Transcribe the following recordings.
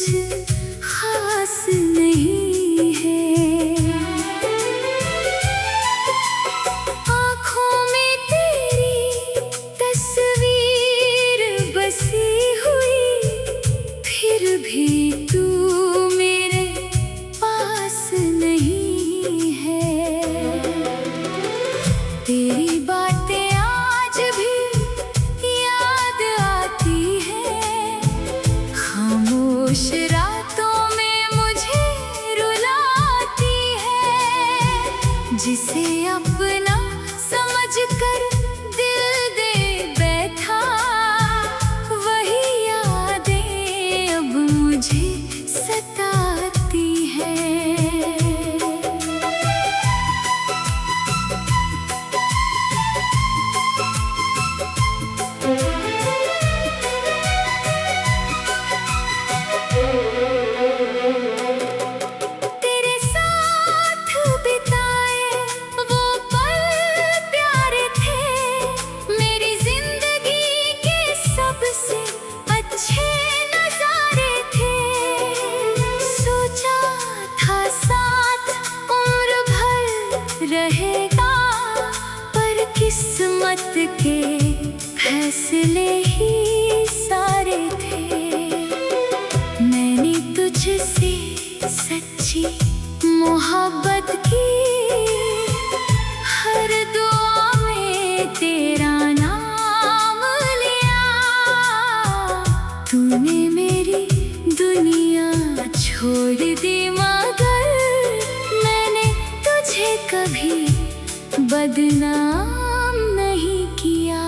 खास नहीं है। आँखों में तेरी तस्वीर बसी हुई, फिर भी तू मेरे पास नहीं है। तेरी बातें आज भी याद आती है, खामोश रातों में मुझे रुलाती है। जिसे अपना समझकर दिल दे बैठा, वही यादें अब मुझे सताती है। तेरे साथ बिताए वो पल प्यारे थे, मेरी जिंदगी के सबसे अच्छे नजारे थे। सोचा था साथ उम्र भर रहेगा, पर किस्मत के फैसले ही सारे थे। मैंने तुझसे सच्ची मोहब्बत की, हर दुआ में तेरा नाम लिया। तूने मेरी दुनिया छोड़ दी, मगर मैंने तुझे कभी बदनाम नहीं किया।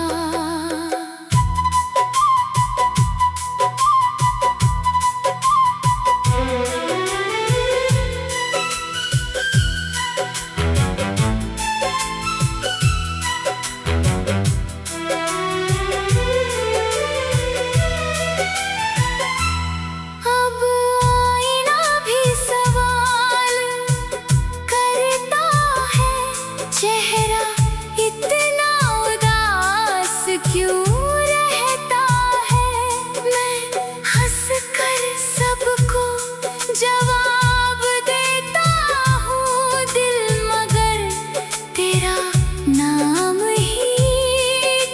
अब आईना भी सवाल करता है, चेहरा इतना उदास क्यों रहता है। मैं हंसकर सबको जवाब देता हूँ दिल, मगर तेरा नाम ही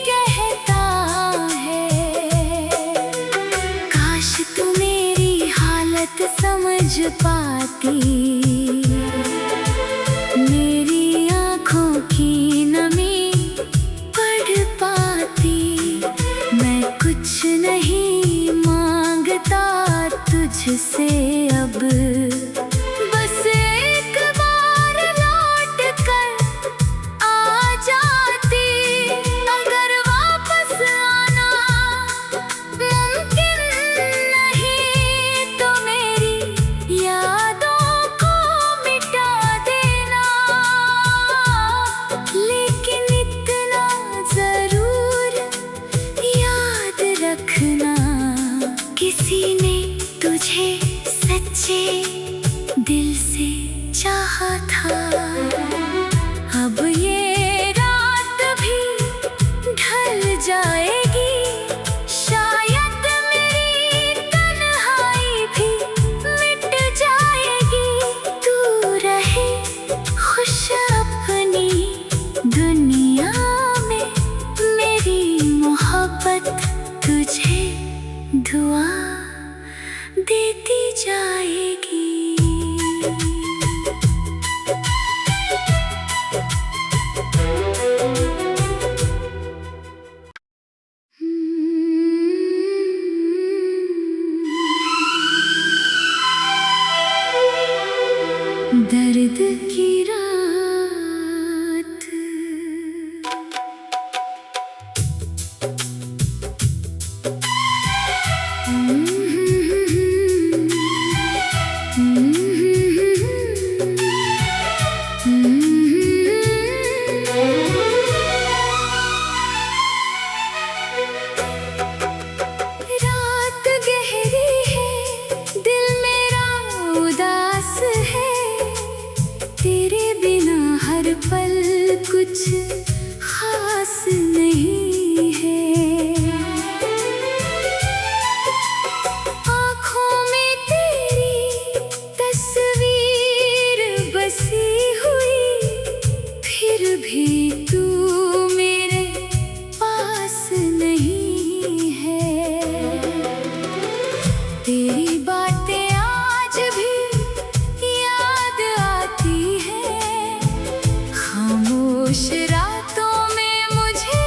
कहता है। काश तू मेरी हालत समझ पाती, मेरी आँखों की नमी पढ़ पाती। मैं कुछ नहीं मांगता तुझसे अब, बस एक बार लौट कर आ जाती। अगर वापस आना मुमकिन नहीं, तो मेरी यादों को मिटा देना। लेकिन इतना जरूर याद रखना, किसी ने तुझे सच्चे दिल से चाहा था। अब ये रात भी ढल जाएगी, शायद मेरी तन्हाई भी मिट जाएगी। तू रहे खुश अपनी दुनिया में, मेरी मोहब्बत तुझे दुआ देती जाएगी। दर्द की रात, रात गहरी है, दिल मेरा उदास है। तेरे बिना हर पल कुछ खास नहीं है। आँखों में खामोश रातों में मुझे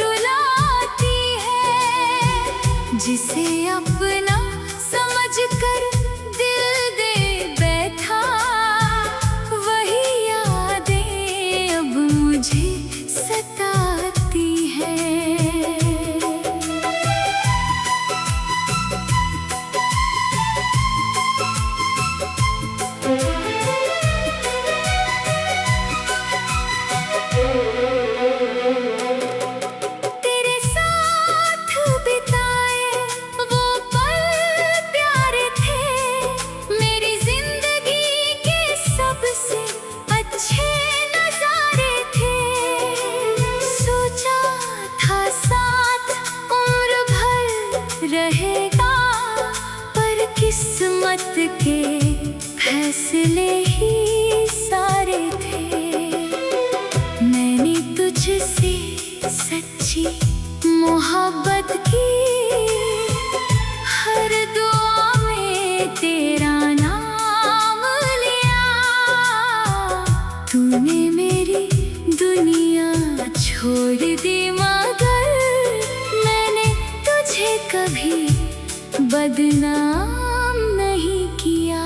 रुलाती है, जिसे अपना समझकर दिल दे बैठा, वही यादें अब मुझे सताती है। तेरे साथ बिताए वो पल प्यारे थे, मेरी जिंदगी के सबसे अच्छे नजारे थे। सोचा था साथ उम्र भर रहेगा, पर किस्मत के फैसले ही सारे थे। मैंने तुझसे सच्ची मोहब्बत की, हर दुआ में तेरा नाम लिया। तूने मेरी दुनिया छोड़ दी, मगर मैंने तुझे कभी बदनाम नहीं किया।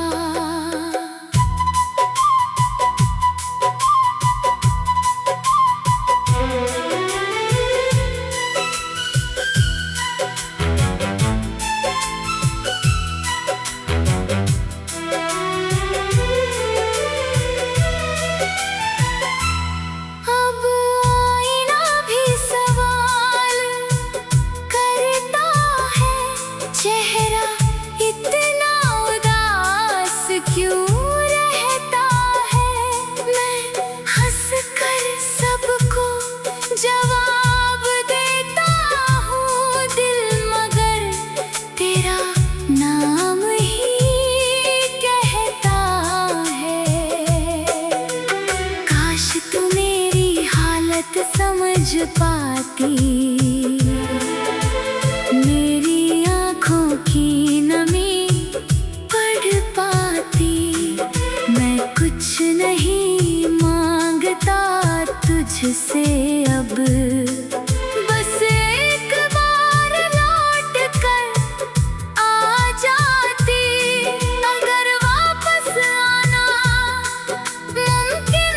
अब आईना भी सवाल करता है, चेहरा इतना उदास क्यों रहता है। मैं हंसकर सबको जवाब देता हूँ दिल, मगर तेरा नाम ही कहता है। काश तू मेरी हालत समझ पाती, मेरी आँखों की नमी पढ़ पाती। मैं कुछ नहीं मांगता तुझसे अब, बस एक बार लौट कर आ जाती। अगर वापस आना मुमकिन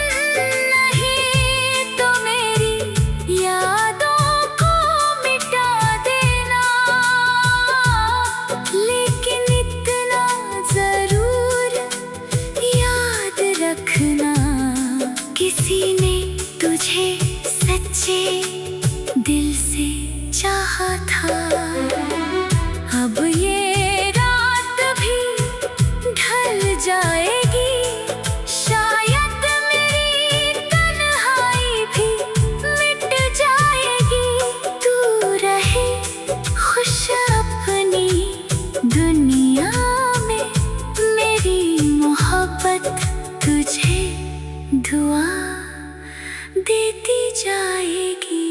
नहीं, तो मेरी यादों को मिटा देना। लेकिन इतना जरूर याद रखना, किसी ने तुझे सच्चे दिल से चाहा था। अब ये रात भी ढल जाएगी, शायद मेरी तन्हाई भी मिट जाएगी। तू रहे खुश अपनी दुनिया में, मेरी मोहब्बत तुझे दुआ देती जाएगी।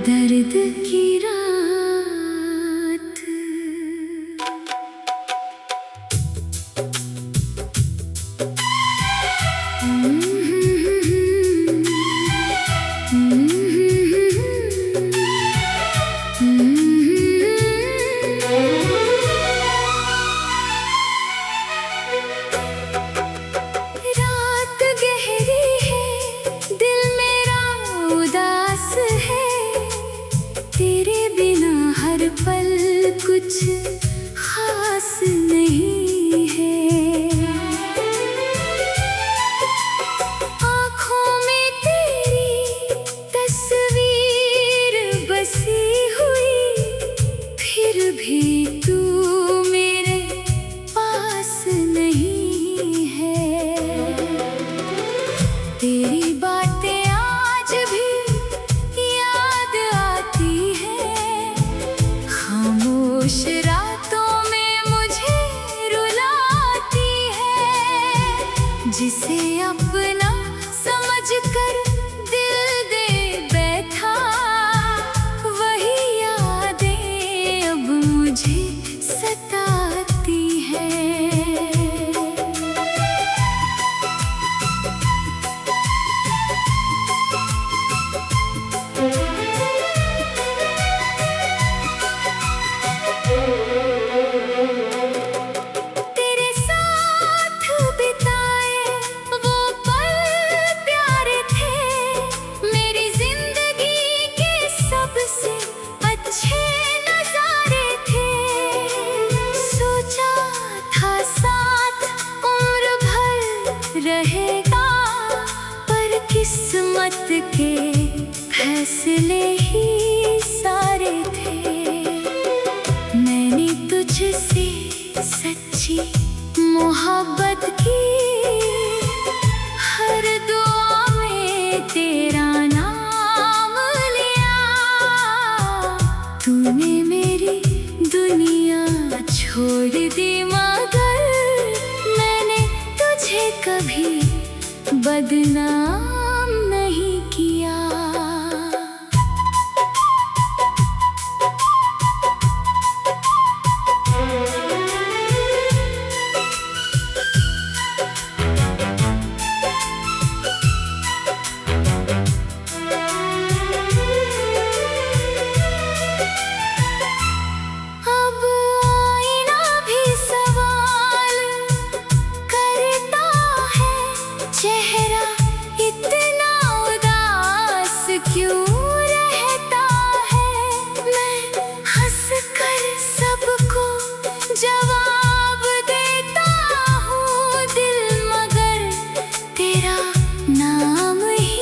दर्द की रात, रात गहरी है, दिल मेरा उदास है। तेरे बिना हर पल कुछ खास नहीं है। आँखों में तेरी तस्वीर बसी हुई, फिर भी तू मेरे पास नहीं है। तेरी बातें आज भी याद आती है, खामोश रातों में मुझे रुलाती है। जिसे अपना समझ कर दिल दे बैठा, वही यादें अब मुझे सताती हैं। तेरे साथ बिताए वो पल प्यारे थे, मेरी जिंदगी के सबसे अच्छे नजारे थे। सोचा था साथ उम्र भर रहेगा, पर किस्मत के फैसले ही सारे थे। मैंने तुझसे सच्ची मोहब्बत की, हर दुआ में तेरा नाम लिया। तूने मेरी दुनिया छोड़ दी, मगर मैंने तुझे कभी बदनाम नहीं किया। अब आईना भी सवाल करता है, चेहरा इतना उदास क्यों रहता है। मैं हंस कर सबको जवाब देता हूँ, दिल मगर तेरा नाम ही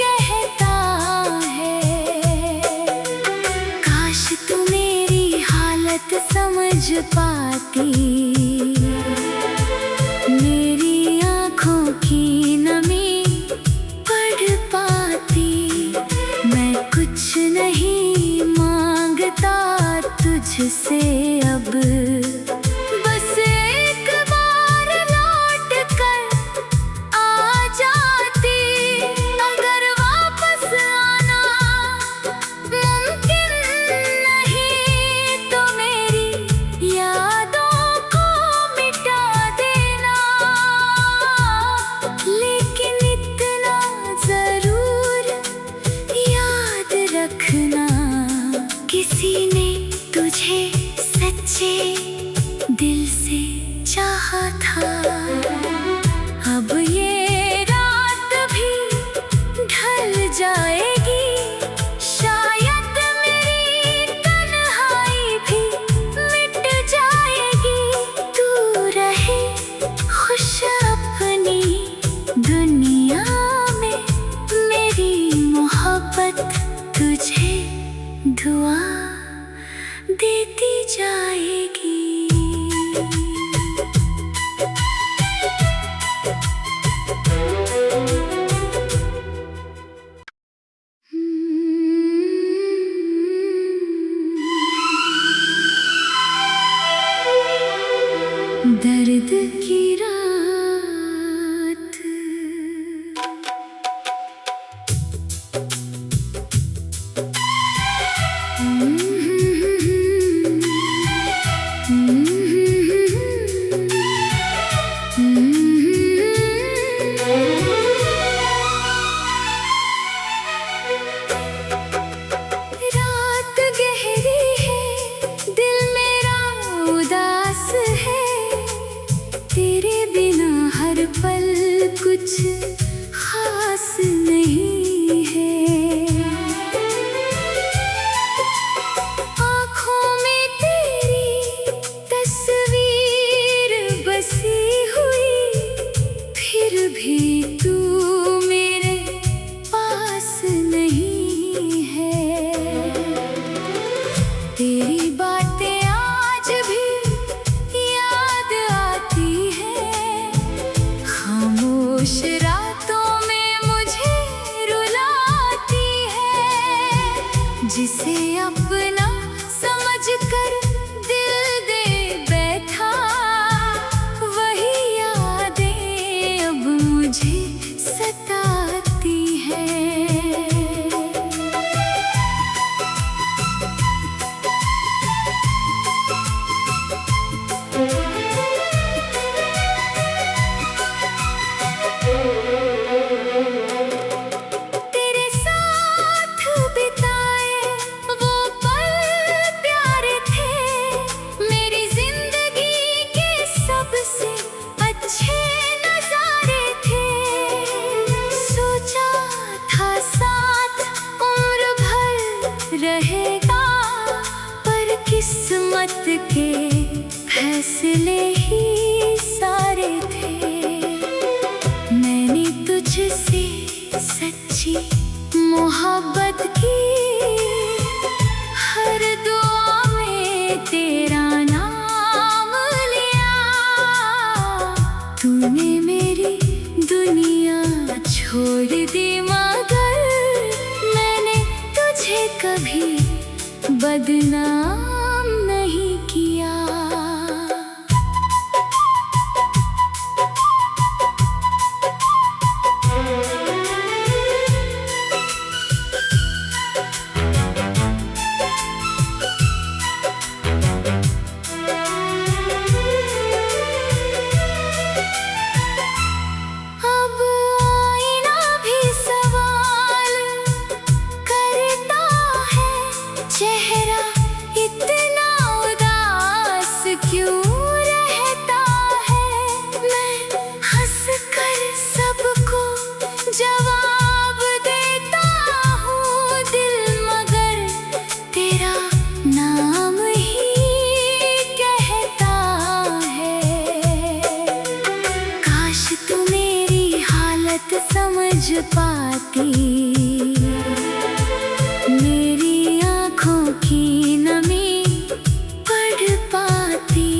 कहता है। काश तू मेरी हालत समझ पाती, मेरी आँखों की नमी पढ़ पाती। मैं कुछ नहीं मांगता तुझसे अब, बस एक बार लौट कर आ जाती। अगर वापस आना मुमकिन नहीं, तो मेरी यादों को मिटा देना। लेकिन इतना जरूर याद रखना, किसी ने तुझे सच्चे दिल से चाहा था। अब ये रात भी ढल जाएगी, शायद मेरी तन्हाई भी मिट जाएगी। तू रहे खुश अपनी दुनिया में, मेरी मोहब्बत तुझे दुआ देती जाएगी। दर्द की रात, रात गहरी है, दिल मेरा उदास है। तेरे बिना हर पल कुछ खास नहीं है। आँखों में तेरी तस्वीर बसी हुई, फिर भी तू मेरे पास नहीं है। तेरी बातें आज भी याद आती है, खामोश रातों में मुझे रुलाती है। जिसे अपना समझ कर दिल दे बैठा, वही यादें अब मुझे सच्ची मोहब्बत की। हर दुआ में तेरा नाम लिया। तूने मेरी दुनिया छोड़ दी, मगर मैंने तुझे कभी बदनाम नहीं किया। चेहरा इतना उदास क्यों रहता है? मैं हंस कर सबको जवाब देता हूँ दिल, मगर तेरा नाम ही कहता है। काश तू मेरी हालत समझ पाती, की नमी पढ़ पाती।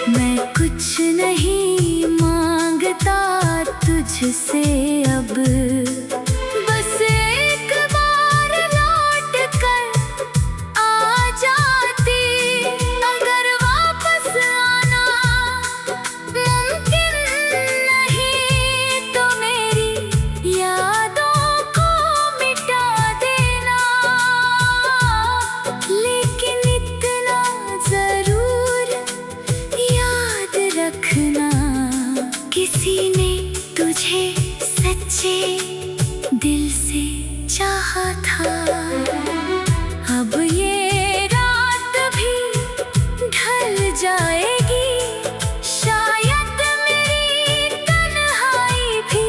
मैं कुछ नहीं मांगता तुझसे अब, बस एक बार लौट कर आ जाती। अगर वापस आना मुमकिन नहीं तो मेरी यादों को मिटा देना। लेकिन इतना जरूर याद रखना, किसी ने तुझे सच्चे दिल से चाहा था। अब ये रात भी ढल जाएगी, शायद मेरी तन्हाई भी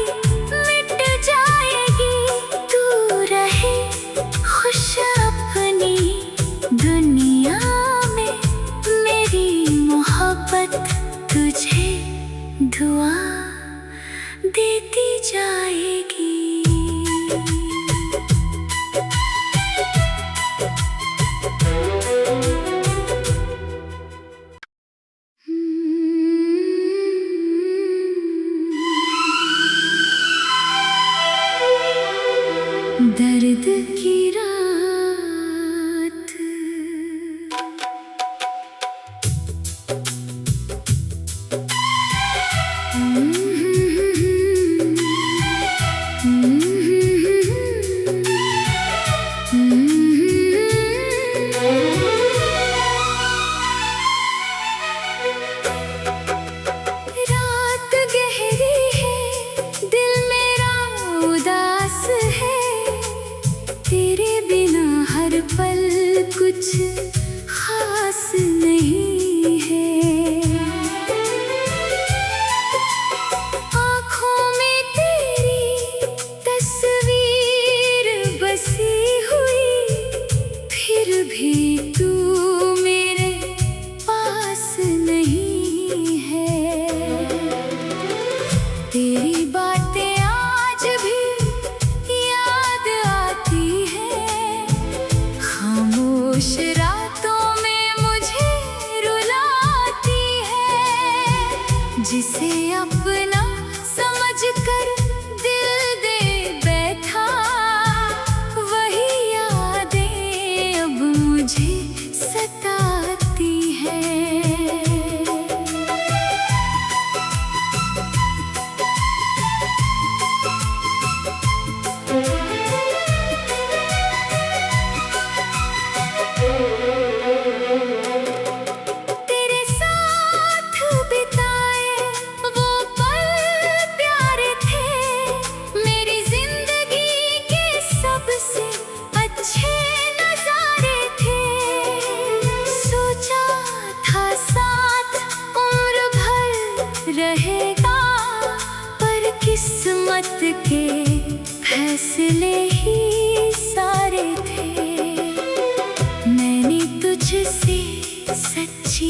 मिट जाएगी। तू रहे खुश अपनी दुनिया में, मेरी मोहब्बत तुझे दुआ देती जाएगी। दर्द की रात, रात गहरी है, दिल मेरा उदास है। तेरे बिना हर पल कुछ खास नहीं है। आँखों में तेरी तस्वीर बसी हुई, फिर भी तू मेरे पास नहीं है। तेरी बातें आज भी याद आती है, खामोश रातों में मुझे रुलाती है। जिसे अपना समझकर दिल दे बैठा, वही यादें अब मुझे सताती है। तेरे साथ बिताए वो पल प्यारे थे, मेरी जिंदगी के सबसे अच्छे नजारे थे। सोचा था साथ उम्र भर रहेगा, पर किस्मत के फैसले ही सारे थे। मैंने तुझसे सच्ची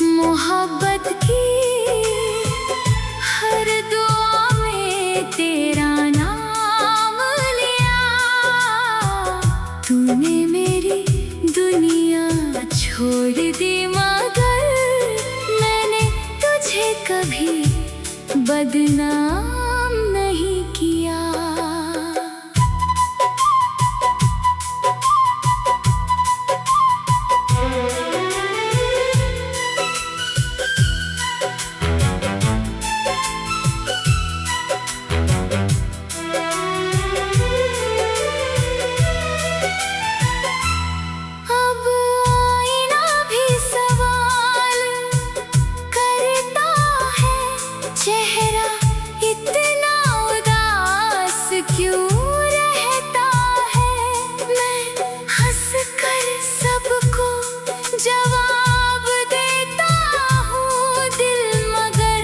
मोहब्बत की, हर दुआ में तेरा नाम लिया। कभी बदनाम नहीं किया। अब आईना भी सवाल करता है, चेहरा इतना उदास क्यों रहता है। मैं हंस कर सबको जवाब देता हूँ, दिल मगर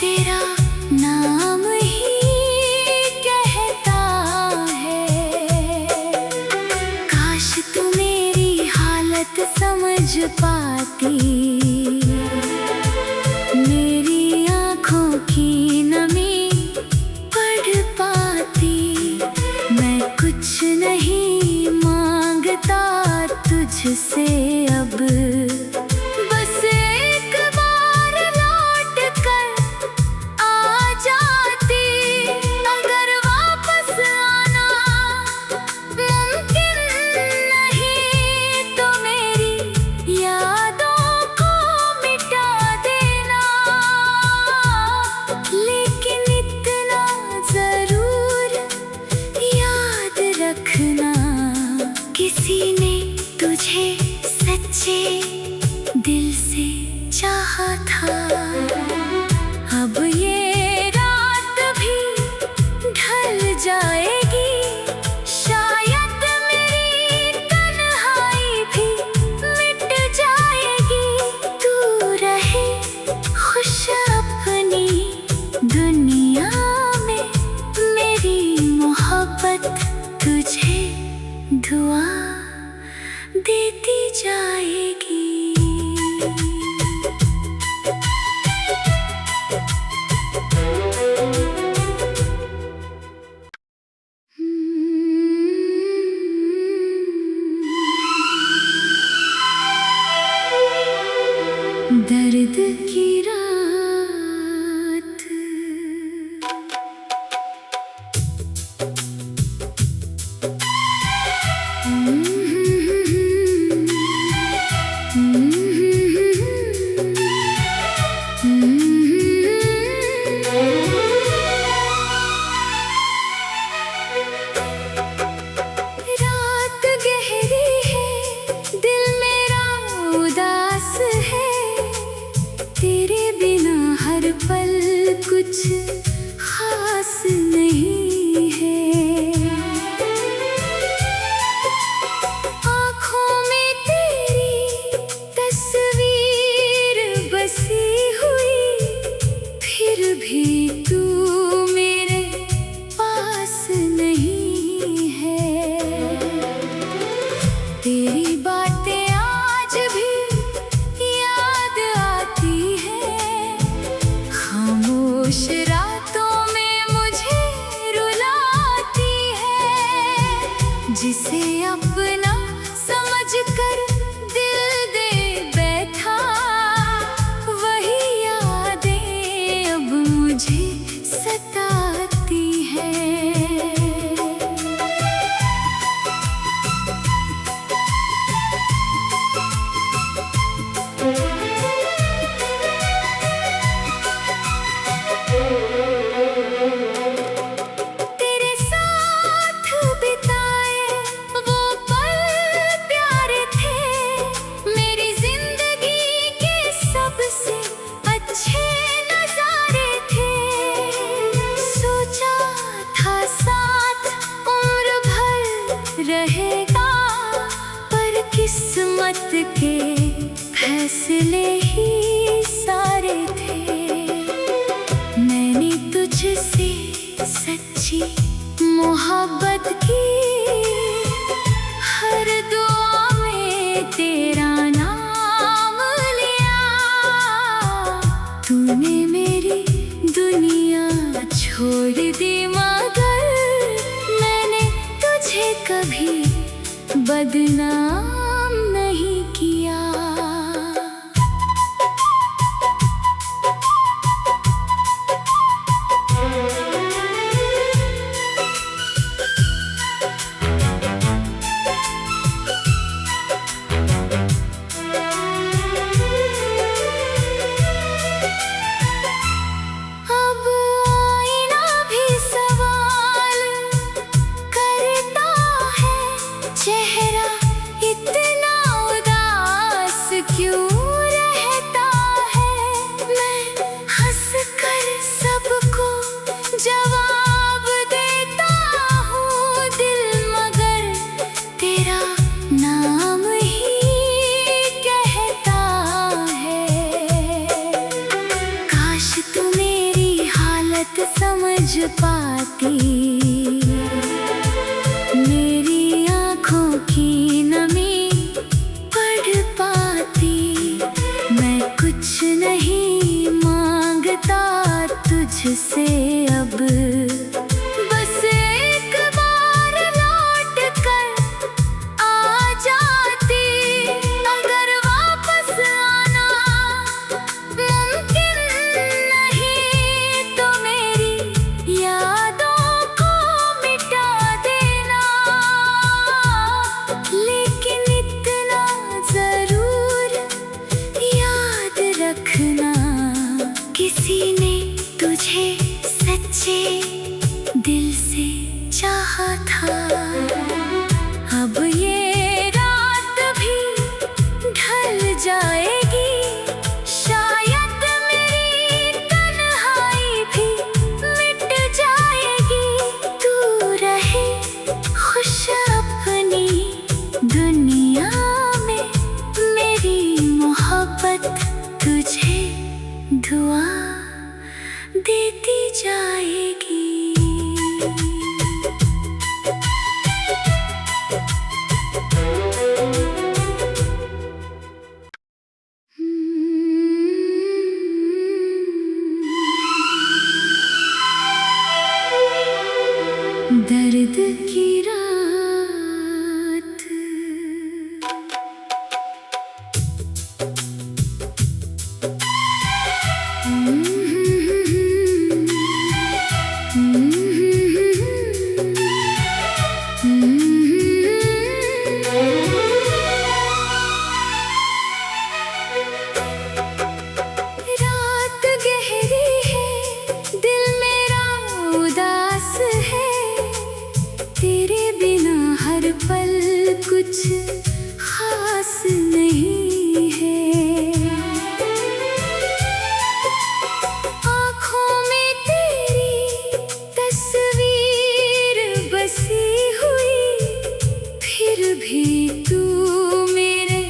तेरा नाम ही कहता है। काश तू मेरी हालत समझ पाती, मेरी आँखों की नमी पढ़ पाती। मैं कुछ नहीं मांगता तुझसे अब, बस एक बार लौट कर आ जाती। अगर वापस आना मुमकिन नहीं तो मेरी यादों को मिटा देना। लेकिन इतना जरूर याद रखना, किसी ने तुझे सच्चे दिल से चाहा था। अब ये रात भी ढल जाएगी, शायद मेरी तन्हाई भी मिट जाएगी। तू रहे खुश अपनी दुनिया में, मेरी मोहब्बत तुझे दुआ देती जाएगी। दर्द की रात, रात गहरी है, दिल मेरा उदास है। तेरे बिना हर पल कुछ खास नहीं है। आँखों में तेरी तस्वीर बसी हुई, फिर भी तू मेरे पास नहीं है। तेरी बातें आज भी याद आती है, खामोश रातों में मुझे रुलाती है। जिसे अपना समझकर दिल दे बैठा, वही यादें अब मुझे सताती है। तेरे साथ बिताए वो पल प्यारे थे, मेरी जिंदगी के सबसे अच्छे नजारे थे। सोचा था साथ उम्र भर रहेगा, पर किस्मत के फैसले ही सारे थे। मैंने तुझसे सच्ची मोहब्बत की, हर दुआ में तेरा नाम लिया। तूने मेरी दुनिया छोड़ दी, मगर मैंने तुझे कभी बदनाम नहीं किया। हालत समझ पाती, मेरी आँखों की नमी पढ़ पाती। मैं कुछ नहीं मांगता तुझसे अब, बस एक बार लौट कर आ जाती। अगर वापस आना मुमकिन नहीं तो मेरी यादों को मिटा देना, लेकिन इतना जरूर याद रखना, किसी ने तुझे सच्चे दिल से चाहा था। अब ये रात भी ढल जाएगी, शायद मेरी तन्हाई भी मिट जाएगी। तू रहे खुश अपनी दुनिया में, मेरी मोहब्बत तुझे दुआ देती जाएगी। दर्द की रात, रात गहरी है, दिल मेरा उदास है। तेरे बिना हर पल कुछ खास नहीं है। आँखों में तेरी तस्वीर बसी हुई, फिर भी तू मेरे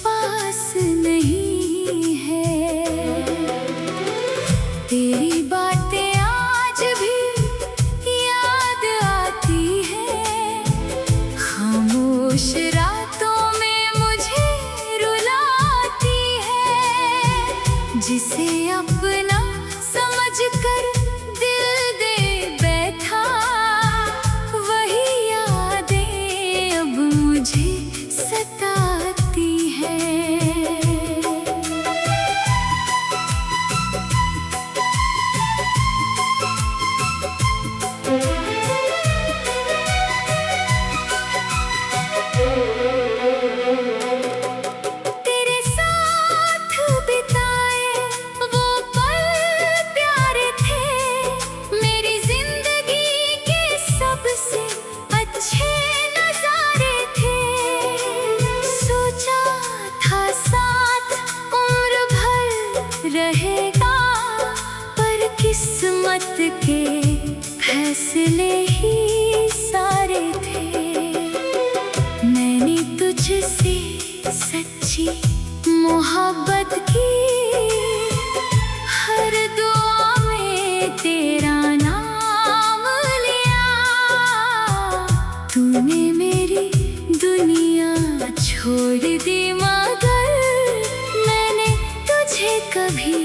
पास नहीं है। तेरी बातें आज भी याद आती है, खामोश रातों में मुझे रुलाती है। जिसे अपना समझकर दिल दे बैठा, वही यादें अब मुझे सताती है। तेरे साथ बिताए वो पल प्यारे थे, मेरी जिंदगी के सबसे अच्छे नजारे थे। सोचा था साथ उम्र भर रहेगा, पर किस्मत के फैसले ही सारे थे। मैंने तुझसे सच्ची मोहब्बत की, हर दुआ में तेरा नाम लिया। तूने मेरी दुनिया छोड़ दी, मगर मैंने तुझे कभी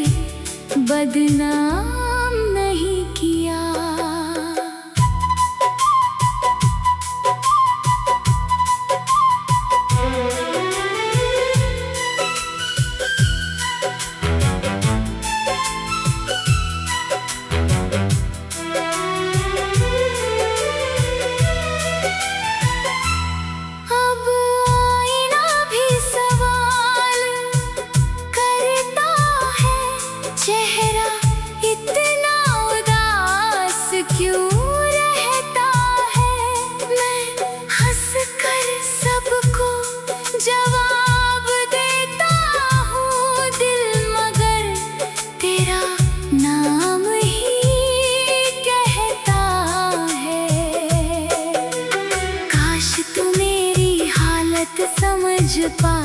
बदनाम नहीं किया। अब आईना भी सवाल करता है, चेहरा इतना उदास क्यों रहता है। मैं हंस कर सबको जवाब देता हूँ दिल, मगर तेरा नाम ही कहता है। काश तू मेरी हालत समझ पा